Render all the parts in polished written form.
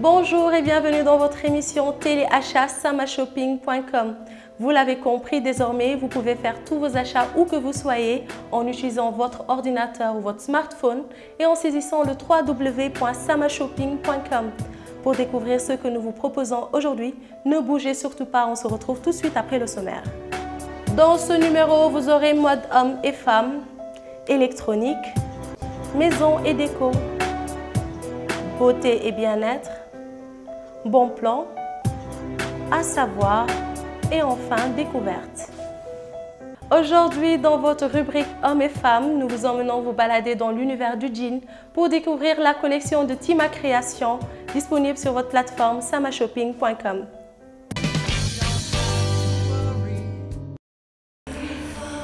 Bonjour et bienvenue dans votre émission téléachat samashopping.com. Vous l'avez compris, désormais, vous pouvez faire tous vos achats où que vous soyez en utilisant votre ordinateur ou votre smartphone et en saisissant le www.samashopping.com. Pour découvrir ce que nous vous proposons aujourd'hui, ne bougez surtout pas, on se retrouve tout de suite après le sommaire. Dans ce numéro, vous aurez mode hommes et femmes, électronique, maison et déco, beauté et bien-être, bon plan, à savoir et enfin découverte. Aujourd'hui, dans votre rubrique hommes et femmes, nous vous emmenons vous balader dans l'univers du jean pour découvrir la collection de Tima Création disponible sur votre plateforme samashopping.com.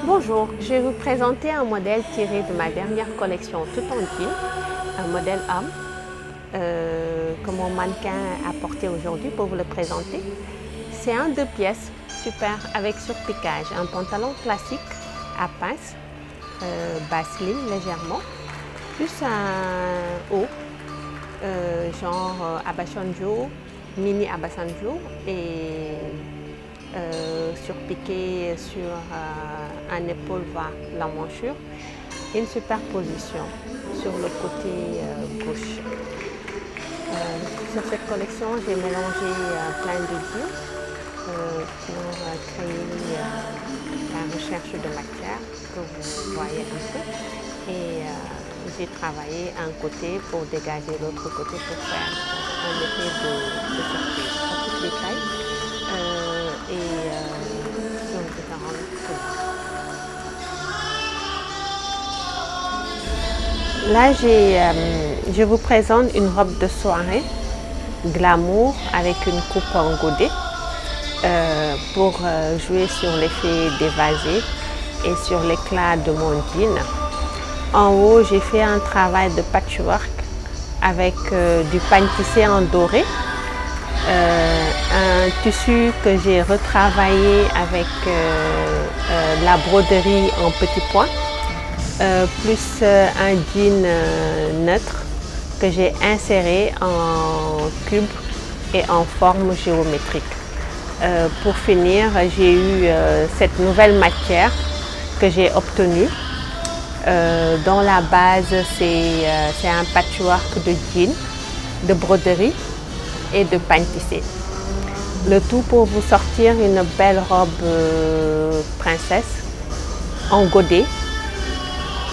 Bonjour, je vais vous présenter un modèle tiré de ma dernière collection tout en jean, un modèle homme que mon mannequin a porté aujourd'hui pour vous le présenter. C'est un 2 pièces super avec surpiquage, un pantalon classique à pince, bas slim légèrement, plus un haut genre abasanjo, mini abasanjo et surpiqué sur un épaule vers la manchure, et une superposition sur le côté gauche. Sur cette collection, j'ai mélangé plein de jeans pour créer la recherche de matière que vous voyez un peu. Et j'ai travaillé un côté pour dégager l'autre côté pour faire un effet de surprise à toutes les tailles et sur différentes couleurs. Là, je vous présente une robe de soirée glamour avec une coupe en godet pour jouer sur l'effet dévasé et sur l'éclat de mon jean. En haut, j'ai fait un travail de patchwork avec du pagne tissé en doré, un tissu que j'ai retravaillé avec la broderie en petits pois. Plus un jean neutre que j'ai inséré en cube et en forme géométrique. Pour finir, j'ai eu cette nouvelle matière que j'ai obtenue. Dans la base, c'est un patchwork de jean, de broderie et de pagne tissé. Le tout pour vous sortir une belle robe princesse en godet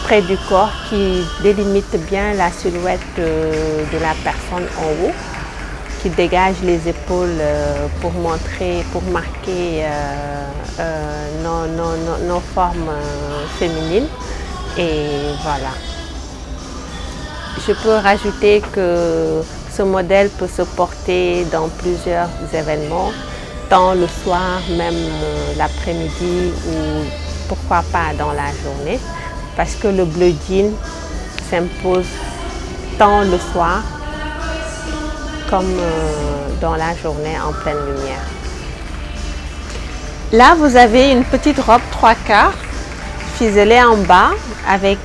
près du corps qui délimite bien la silhouette de la personne en haut, qui dégage les épaules pour marquer nos formes féminines. Et voilà. Je peux rajouter que ce modèle peut se porter dans plusieurs événements, tant le soir, même l'après-midi ou pourquoi pas dans la journée. Parce que le bleu jean s'impose tant le soir comme dans la journée en pleine lumière. Là, vous avez une petite robe 3/4 ficelée en bas avec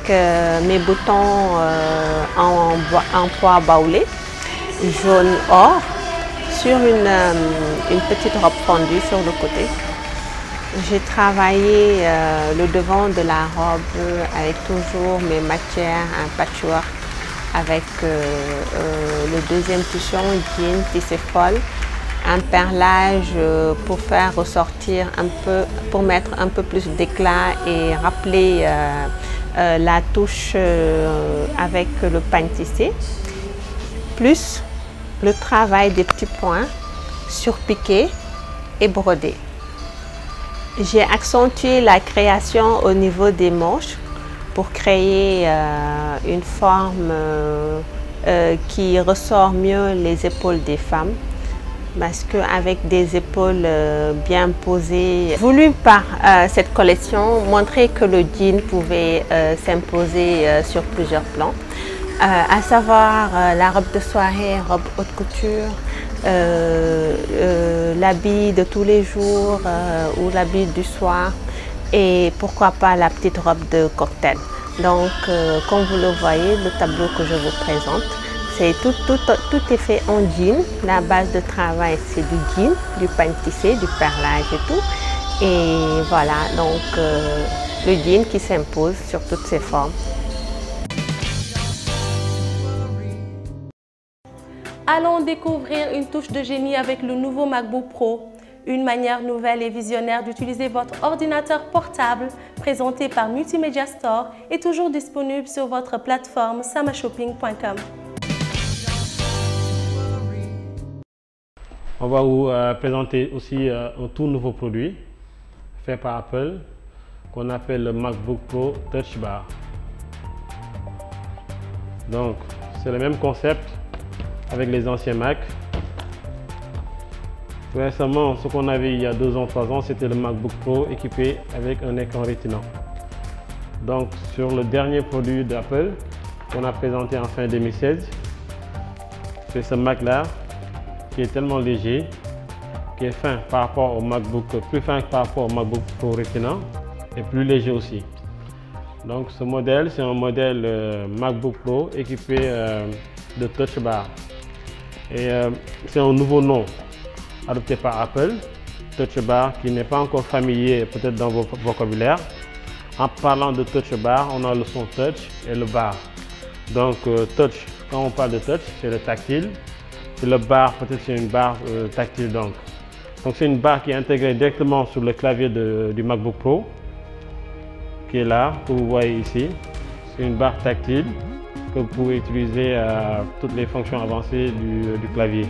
mes boutons en pois baoulé, jaune or, sur une petite robe fendue sur le côté. J'ai travaillé le devant de la robe avec toujours mes matières, un patchwork avec le deuxième tissu jean tissé folle, un perlage pour faire ressortir un peu, pour mettre un peu plus d'éclat et rappeler la touche avec le pagne tissé, plus le travail des petits points surpiqués et brodés. J'ai accentué la création au niveau des manches pour créer une forme qui ressort mieux les épaules des femmes, parce qu'avec des épaules bien posées, voulu par cette collection, montrer que le jean pouvait s'imposer sur plusieurs plans, à savoir la robe de soirée, robe haute couture, l'habit de tous les jours ou l'habit du soir, et pourquoi pas la petite robe de cocktail. Donc comme vous le voyez, le tableau que je vous présente, Tout est fait en jean. La base de travail, c'est du jean, du pain tissé, du perlage et tout. Et voilà, donc le jean qui s'impose sur toutes ses formes. Allons découvrir une touche de génie avec le nouveau MacBook Pro. Une manière nouvelle et visionnaire d'utiliser votre ordinateur portable présenté par Multimedia Store est toujours disponible sur votre plateforme samashopping.com. On va vous présenter aussi un tout nouveau produit fait par Apple qu'on appelle le MacBook Pro Touch Bar. Donc c'est le même concept avec les anciens Mac. Tout récemment, ce qu'on avait il y a 2 ans, 3 ans, c'était le MacBook Pro équipé avec un écran Retina. Donc sur le dernier produit d'Apple qu'on a présenté en fin 2016, c'est ce Mac là qui est tellement léger, qui est fin par rapport au MacBook, plus fin par rapport au MacBook Pro Retina et plus léger aussi. Donc ce modèle, c'est un modèle MacBook Pro équipé de Touch Bar. Et c'est un nouveau nom adopté par Apple, Touch Bar, qui n'est pas encore familier peut-être dans vos vocabulaire. En parlant de Touch Bar, on a le son touch et le bar. Donc touch, quand on parle de touch, c'est le tactile. Et le bar, peut-être c'est une barre tactile donc. Donc c'est une barre qui est intégrée directement sur le clavier du MacBook Pro, qui est là, que vous voyez ici. C'est une barre tactile que vous pouvez utiliser à toutes les fonctions avancées du clavier.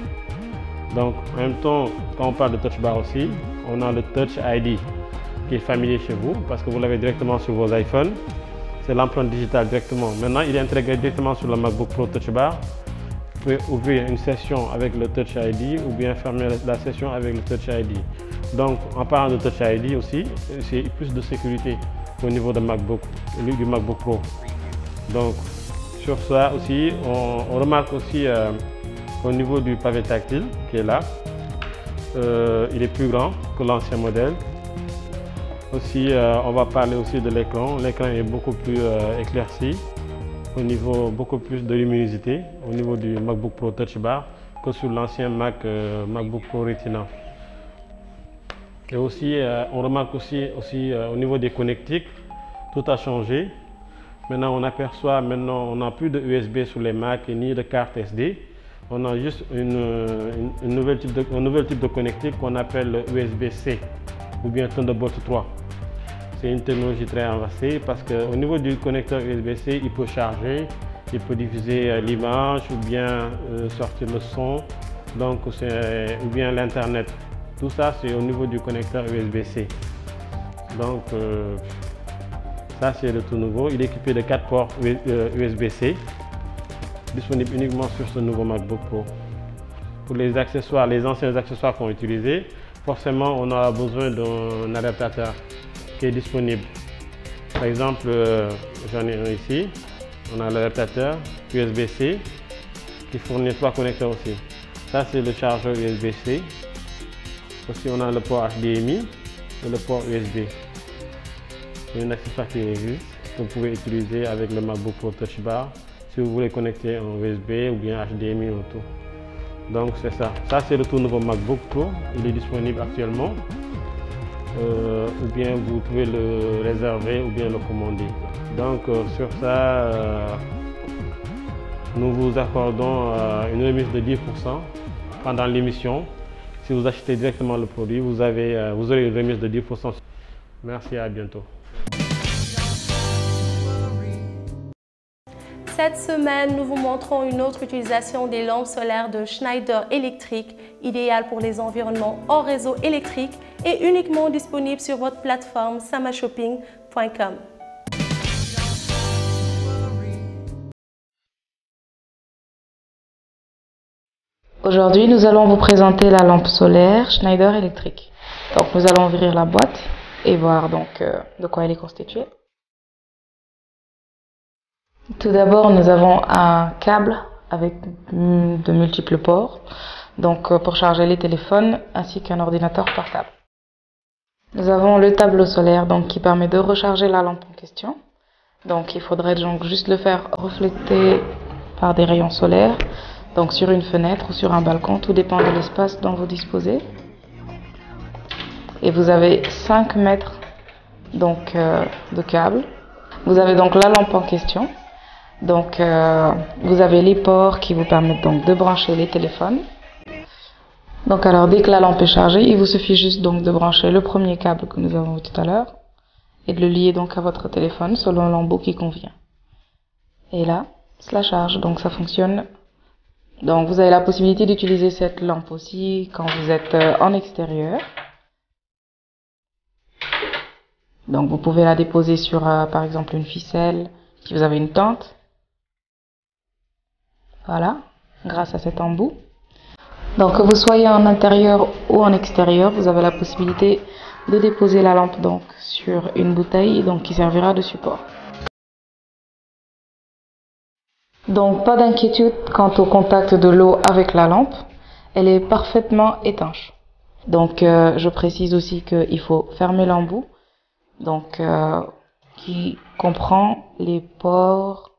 Donc en même temps, quand on parle de Touch Bar aussi, on a le Touch ID qui est familier chez vous parce que vous l'avez directement sur vos iPhones. C'est l'empreinte digitale directement. Maintenant, il est intégré directement sur le MacBook Pro Touch Bar. Vous pouvez ouvrir une session avec le Touch ID ou bien fermer la session avec le Touch ID. Donc en parlant de Touch ID aussi, c'est plus de sécurité au niveau du MacBook Pro. Donc sur ça aussi, on remarque aussi au niveau du pavé tactile qui est là, il est plus grand que l'ancien modèle. Aussi, on va parler aussi de l'écran. L'écran est beaucoup plus éclairci, au niveau beaucoup plus de luminosité au niveau du MacBook Pro Touch Bar que sur l'ancien MacBook Pro Retina. Et aussi, on remarque aussi au niveau des connectiques, tout a changé. Maintenant, on aperçoit, on n'a plus de USB sur les Mac et ni de carte SD. On a juste un nouvel type de connectique qu'on appelle le USB-C ou bien Thunderbolt 3. C'est une technologie très avancée parce qu'au niveau du connecteur USB-C, il peut charger, il peut diffuser l'image ou bien sortir le son, donc ou bien l'Internet. Tout ça, c'est au niveau du connecteur USB-C. Donc, ça, c'est le tout nouveau. Il est équipé de 4 ports USB-C, disponible uniquement sur ce nouveau MacBook Pro. Pour les accessoires, les anciens accessoires qu'on utilise, forcément, on a besoin d'un adaptateur qui est disponible. Par exemple, j'en ai un ici. On a l'adaptateur USB-C qui fournit 3 connecteurs aussi. Ça, c'est le chargeur USB-C. Aussi, on a le port HDMI et le port USB. C'est un accessoire qui existe, que vous pouvez utiliser avec le MacBook Pro Touch Bar si vous voulez connecter en USB ou bien HDMI ou tout. Donc c'est ça. Ça c'est le tout nouveau MacBook Pro. Il est disponible actuellement. Ou bien vous pouvez le réserver ou bien le commander. Donc sur ça, nous vous accordons une remise de 10% pendant l'émission. Si vous achetez directement le produit, vous aurez une remise de 10%. Merci, à bientôt. Cette semaine, nous vous montrons une autre utilisation des lampes solaires de Schneider Electric, idéales pour les environnements hors réseau électrique et uniquement disponible sur votre plateforme samashopping.com. Aujourd'hui, nous allons vous présenter la lampe solaire Schneider Electric. Donc, nous allons ouvrir la boîte et voir donc de quoi elle est constituée. Tout d'abord, nous avons un câble avec de multiples ports, donc pour charger les téléphones ainsi qu'un ordinateur portable. Nous avons le tableau solaire donc qui permet de recharger la lampe en question. Donc il faudrait donc juste le faire refléter par des rayons solaires, donc sur une fenêtre ou sur un balcon, tout dépend de l'espace dont vous disposez. Et vous avez 5 mètres donc, de câble. Vous avez donc la lampe en question. Donc vous avez les ports qui vous permettent donc de brancher les téléphones. Donc alors dès que la lampe est chargée, il vous suffit juste donc de brancher le premier câble que nous avons vu tout à l'heure et de le lier donc à votre téléphone selon l'embout qui convient. Et là, cela charge, donc ça fonctionne. Donc vous avez la possibilité d'utiliser cette lampe aussi quand vous êtes en extérieur. Donc vous pouvez la déposer sur par exemple une ficelle si vous avez une tente. Voilà, grâce à cet embout. Donc que vous soyez en intérieur ou en extérieur, vous avez la possibilité de déposer la lampe donc sur une bouteille donc qui servira de support. Donc pas d'inquiétude quant au contact de l'eau avec la lampe, elle est parfaitement étanche. Donc je précise aussi qu'il faut fermer l'embout, donc qui comprend les ports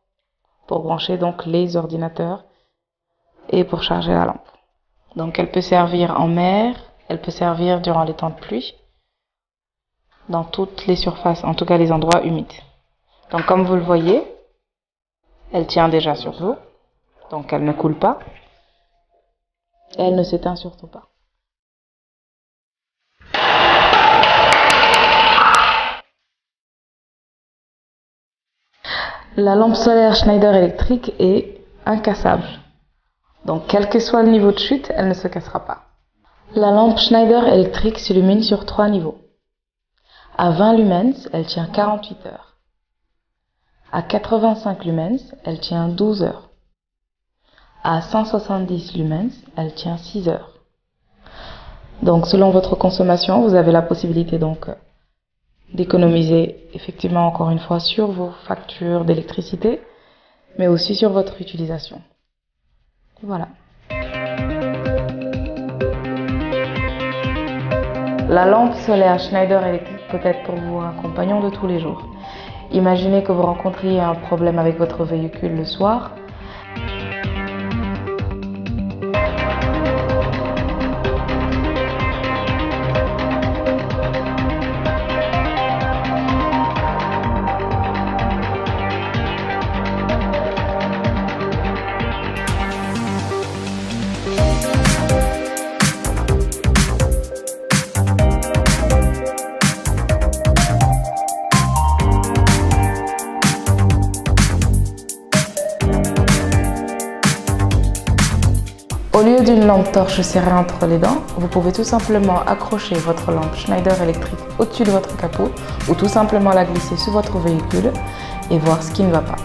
pour brancher donc les ordinateurs et pour charger la lampe. Donc elle peut servir en mer, elle peut servir durant les temps de pluie, dans toutes les surfaces, en tout cas les endroits humides. Donc comme vous le voyez, elle tient déjà sur l'eau, donc elle ne coule pas, et elle ne s'éteint surtout pas. La lampe solaire Schneider électrique est incassable. Donc quel que soit le niveau de chute, elle ne se cassera pas. La lampe Schneider électrique s'illumine sur 3 niveaux. À 20 lumens, elle tient 48 heures. À 85 lumens, elle tient 12 heures. À 170 lumens, elle tient 6 heures. Donc selon votre consommation, vous avez la possibilité donc d'économiser effectivement encore une fois sur vos factures d'électricité, mais aussi sur votre utilisation. Voilà. La lampe solaire Schneider électrique peut être pour vous un compagnon de tous les jours. Imaginez que vous rencontriez un problème avec votre véhicule le soir. Au lieu d'une lampe torche serrée entre les dents, vous pouvez tout simplement accrocher votre lampe Schneider électrique au-dessus de votre capot ou tout simplement la glisser sous votre véhicule et voir ce qui ne va pas.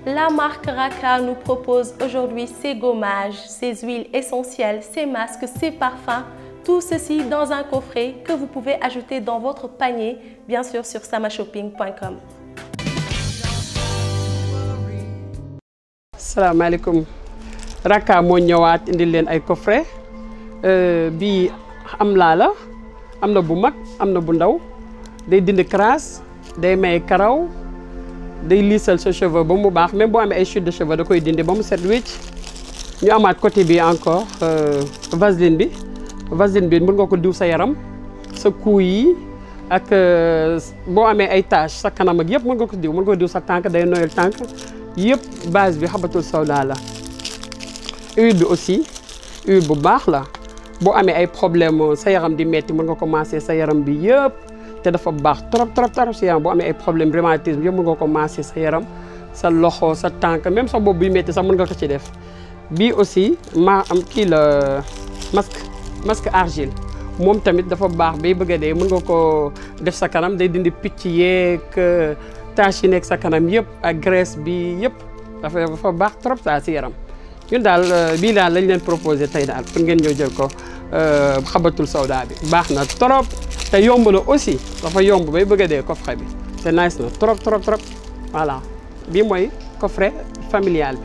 La marque Raka nous propose aujourd'hui ses gommages, ses huiles essentielles, ses masques, ses parfums, tout ceci dans un coffret que vous pouvez ajouter dans votre panier, bien sûr sur samashopping.com. Salaamaaleykum Raka moo ñëwaat indil leen ay coffret bii am laa la am na bu mag am na bu ndaw day dindi crasse day may karaw day liisal sa cheveux ba mu baax même boo amee ay chute de cheveux da koy dindi ba mu set wecc ñu amaat côté bi encore vaseline bi mën nga ko diw sa yaram sa cou yi ak boo amee ay taches sa kanam ak yëpp mën nga ko diw sa tànk day noyal tànk yëpp base bi xabatul sawda la huile bi aussi huile bu baax la boo amee ay problème sa yaram di metti mën nga commencer sa yaram bi yëpp te dafa baax trop si yaram boo amee ay problème rhumatisme yëpp mën nga commencer sa yaram sa loxo sa tànk même sa bopp buy metti sax mën nga ko ci def bii aussi maa am kii la masque argile moom tamit dafa baax bay bëgg a dee mën nga ko def sa kanam day dindi picc yeeg tache yi nekk sa kanam yëpp ak graisse bi yëpp dafa baax trop saa si yaram ñun daal bii daal lañ leen proposé tey daal pour ngeen ñëw jël ko xabatul sawda bi baax na trop te yomb na aussi dafa yomb bay bëgg a dee coffret bi te nice na trop voilà bii mooy coffret familial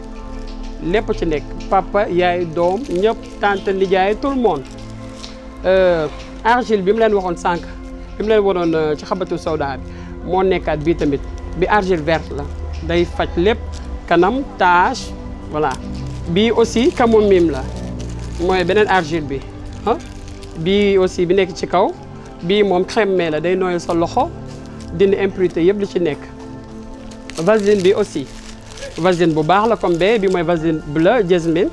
bi lépp ci nekk papa yaay doom ñëpp tante nijaay tout le monde argile bi mu leen waxoon sànq bi mu leen waroon ci xabatu sawda bi moo nekkaat bii tamit bi argile verte la day faj lépp kanam tache voilà bii aussi camomille la mooy beneen argile bi bii aussi bi nekk ci kaw bii moom crème la day nooyal sa loxo dindi impurité yëpp li ci nekk vaseline bi aussi vaseline bu baax la comme bee bi mooy vaseline bleu jasmine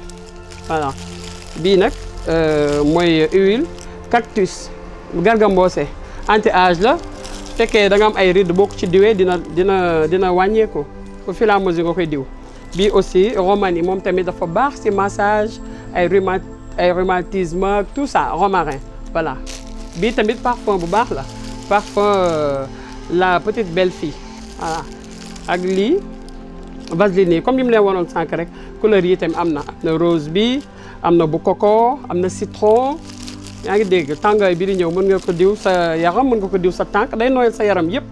voilà bii nag mooy huile cactus gargamboose anti âge la fekkee da nga am ay rides boo ko ci diwee dina wàññeeku au fur et à mesure nga koy diw bii aussi romani moom tamit dafa baax ci massage ay rhumatisme tout ça romarin voilà bii tamit parfum bu baax la parfum la petite belle fille voilà ak lii vaseline comme yi mu leen wanoon sànq rek couleur yi tamit am na rose bi am na bu coco am na citron yaa ngi dégg tàngaay bi di ñëw mën nga ko diw sa yaram mën nga ko diw sa tànk day nooyal sa yaram yëpp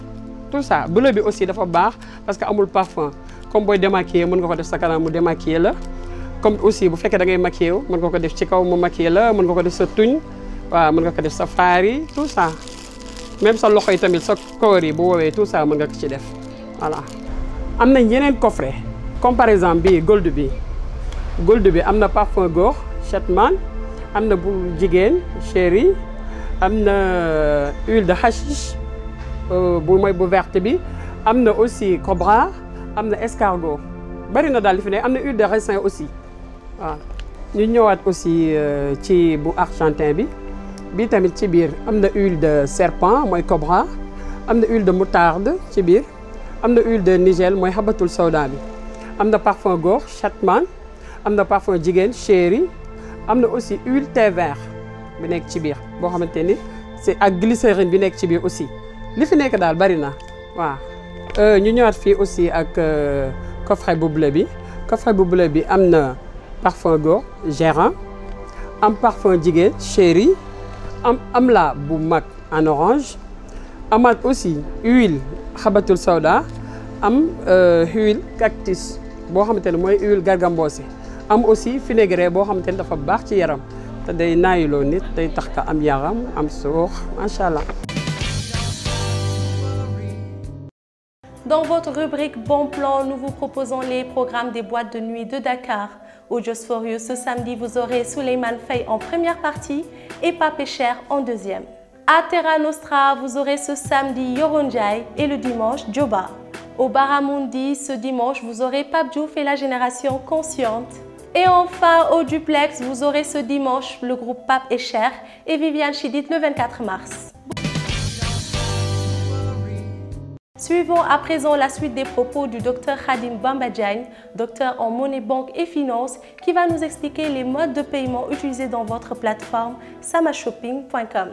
tout ça bleu bi aussi dafa baax parce que amul parfum comme booy démaquiller mën nga ko def sa kanam mu démaquiller la comme aussi bu fekkee da ngay maquiller wu mën nga ko def ci kaw mu maquiller la mën nga ko def sa tuñ waaw mën nga ko def sa faar yi tout ça même sa loxo yi tamit sa koor yi bu woowee tout ça mën nga ko ci def voilà. am nañ yeneen coffret comme par exemple bii gold bi am na parfum góor Chetman am na bu jigéen chéri am na huile de hashish bu mooy bu verte bi am na aussi cobra am na escargot bari na daal li fi ne am na huile de raisin aussi waaw. ñu ñëwaat aussi ci bu argentin bi tamit ci biir am na huile de serpent mooy cobra am na huile de moutarde ci biir am na huile de nigel mooy xabatul sawda bi am na parfum góor Chetman am na parfum jigéen chéri am na aussi huile thé vert bi nekk ci biir boo xamante ni c'est ak glycérine bi nekk ci biir aussi li fi nekk daal bari na waaw. ñu ñëwaat fii aussi ak coffret bu bleu bi am na parfum góor gérant am parfum jigéen chéri am la bu mag en orange amaat aussi huile xabatul sawda am huile cactus boo xamante ne mooy huile gargamboose am aussi vinaigre boo xamante ne dafa baax ci yaram te day naayiloo nit day tax ka am yaram am suux macha allah. Dans votre rubrique Bon Plan, nous vous proposons les programmes des boîtes de nuit de Dakar. Au Just For You, ce samedi, vous aurez Souleymane Faye en première partie et Pape Cheikh en deuxième. À Terra Nostra, vous aurez ce samedi Yoro Ndiaye et le dimanche Dioba. Au Baramundi, ce dimanche, vous aurez Pape Diouf et la génération consciente. Et enfin, au Duplex, vous aurez ce dimanche le groupe Pape et Cheikh et Viviane Chidid le 24 mars. Suivons à présent la suite des propos du Dr Khadim Bamba Diagne, docteur en monnaie, banque et finance, qui va nous expliquer les modes de paiement utilisés dans votre plateforme samashopping.com.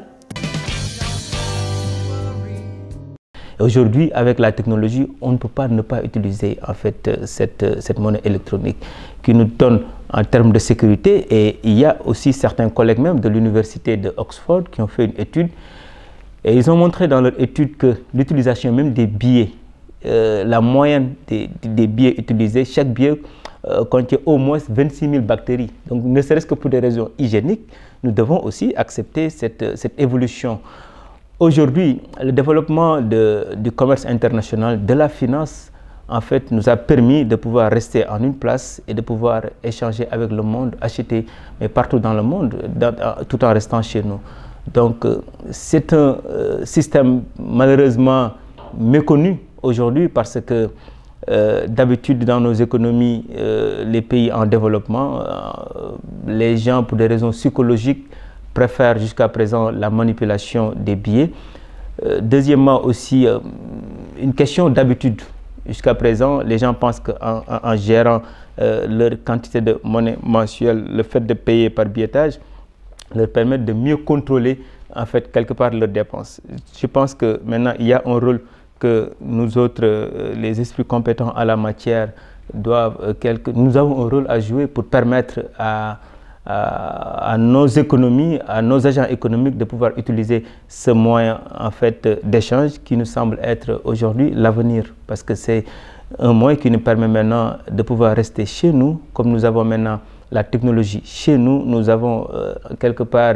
Aujourd'hui, avec la technologie, on ne peut pas ne pas utiliser en fait cette monnaie électronique qui nous donne en termes de sécurité. Et il y a aussi certains collègues même de l'université de Oxford qui ont fait une étude. Et ils ont montré dans leur étude que l'utilisation même des billets, la moyenne des billets utilisés, chaque billet contient au moins 26 000 bactéries. Donc, ne serait-ce que pour des raisons hygiéniques, nous devons aussi accepter cette évolution. Aujourd'hui, le développement du commerce international, de la finance, en fait, nous a permis de pouvoir rester en une place et de pouvoir échanger avec le monde, acheter mais partout dans le monde, tout en restant chez nous. Donc, c'est un système malheureusement méconnu aujourd'hui parce que d'habitude dans nos économies, les pays en développement, les gens pour des raisons psychologiques préfèrent jusqu'à présent la manipulation des billets. Deuxièmement aussi, une question d'habitude. Jusqu'à présent, les gens pensent qu'en gérant leur quantité de monnaie mensuelle, le fait de payer par billettage, leur permettre de mieux contrôler en fait quelque part leurs dépenses. Je pense que maintenant il y a un rôle que nous autres, les esprits compétents à la matière, nous avons un rôle à jouer pour permettre à nos économies, à nos agents économiques de pouvoir utiliser ce moyen en fait d'échange qui nous semble être aujourd'hui l'avenir, parce que c'est un moyen qui nous permet maintenant de pouvoir rester chez nous, comme nous avons maintenant la technologie chez nous. Nous avons quelque part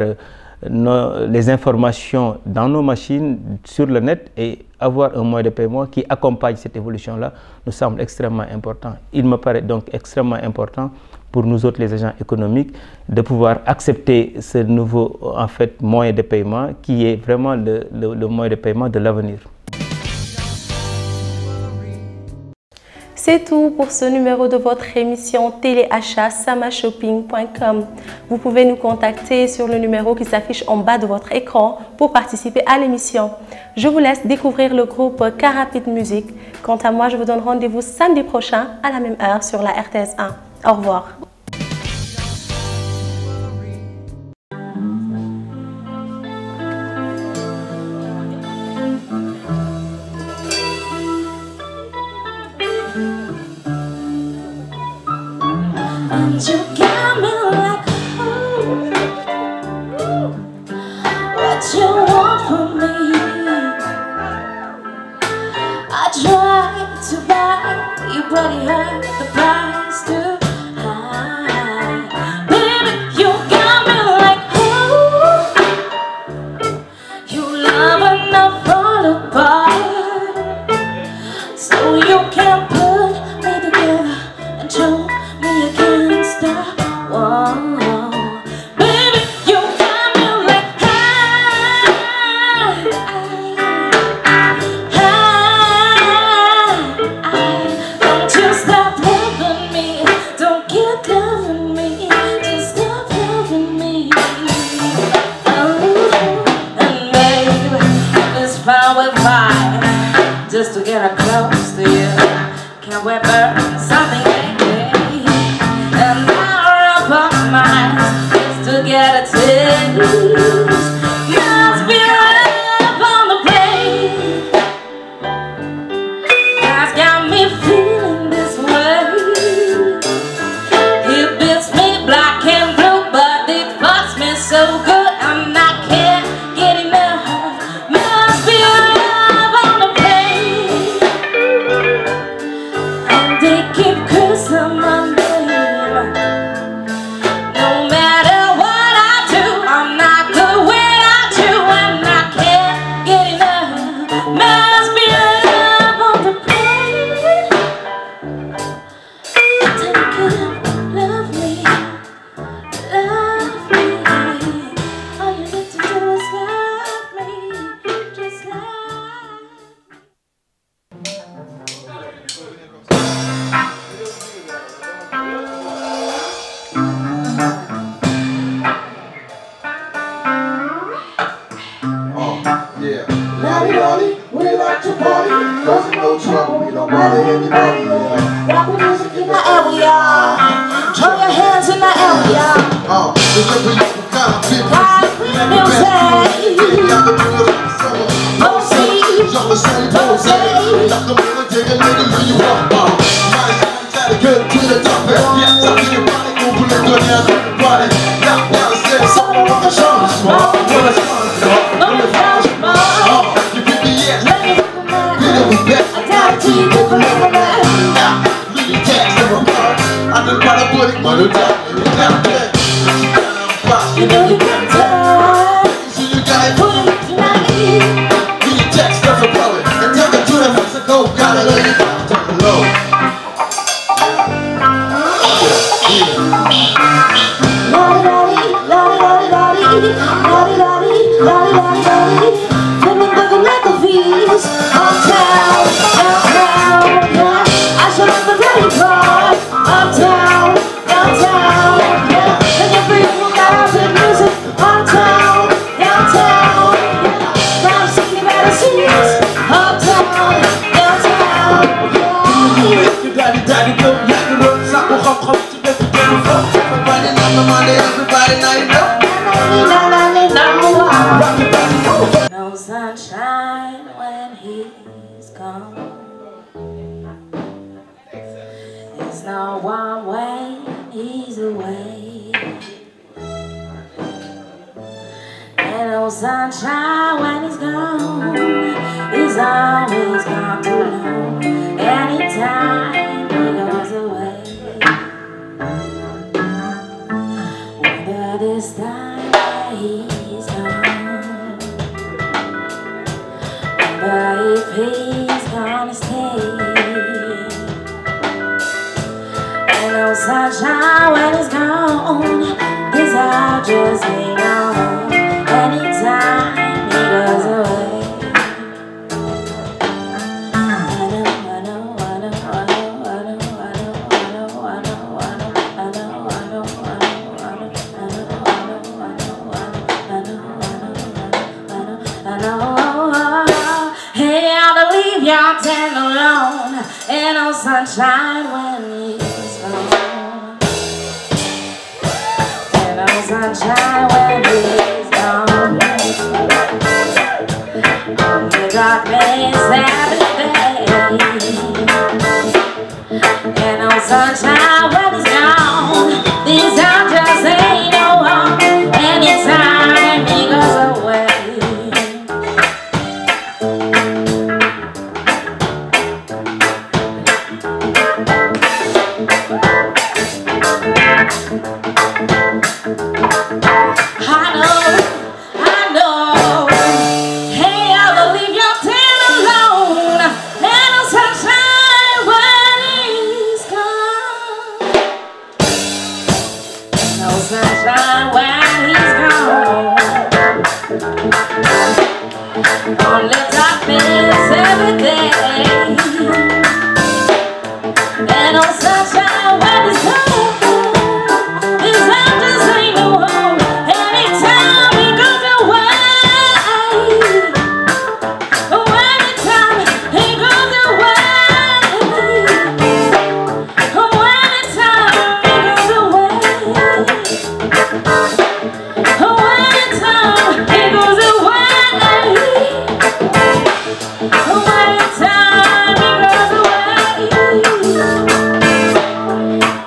les informations dans nos machines sur le net et avoir un moyen de paiement qui accompagne cette évolution-là nous semble extrêmement important. Il me paraît donc extrêmement important pour nous autres, les agents économiques, de pouvoir accepter ce nouveau moyen de paiement qui est vraiment le moyen de paiement de l'avenir. C'est tout pour ce numéro de votre émission téléachat samashopping.com. Vous pouvez nous contacter sur le numéro qui s'affiche en bas de votre écran pour participer à l'émission. Je vous laisse découvrir le groupe Carapid Music. Quant à moi, je vous donne rendez-vous samedi prochain à la même heure sur la RTS 1. Au revoir. And you got me like, what you want from me? I tried to buy you, but it hurt the price too high. Baby, you got me like, you love enough fall apart, so you can't put me together and show me again. Stop. Whoa. Baby, you got me like don't you stop loving me. Don't get loving me. Just stop loving me. And baby, it's fine with fire just to get close to you. Can we burn something? To get a taste, must be up on the plane. That's got me feeling this way. It beats me black and blue, but it fucks me so good, and I can't get enough. Must be up on the plane, and they keep cursing my name. No sunshine when he's gone. There's no one way he's away. And no sunshine when he's gone. He's always gone too long. Anytime he goes away. Whether this time he's gone. sunshine when it's gone. Desire just ain't on. Anytime he goes away. You're ten alone, ain't no sunshine when he's gone. Ain't no sunshine when he's gone. The darkness every day. Ain't no sunshine when he's gone. These are just ain't no home. Anytime he goes away. Sunshine when he's gone. Only darkness every day. Ain't no sunshine when he's gone. His hand just ain't no home. Anytime he goes away. Oh, anytime he goes away. Oh, anytime he goes away. Oh, anytime he goes away. Oh, anytime he goes away.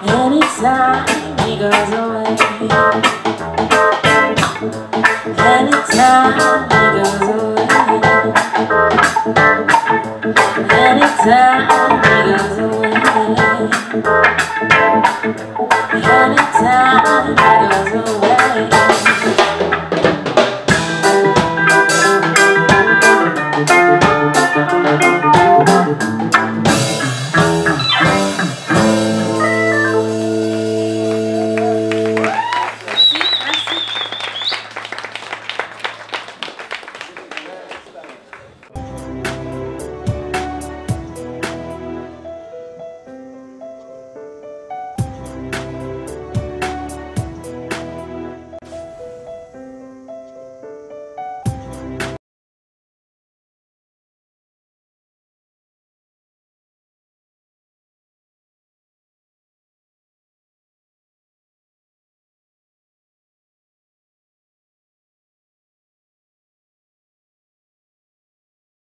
Anytime he goes away. Anytime he goes away. Anytime he goes away. Anytime he goes away.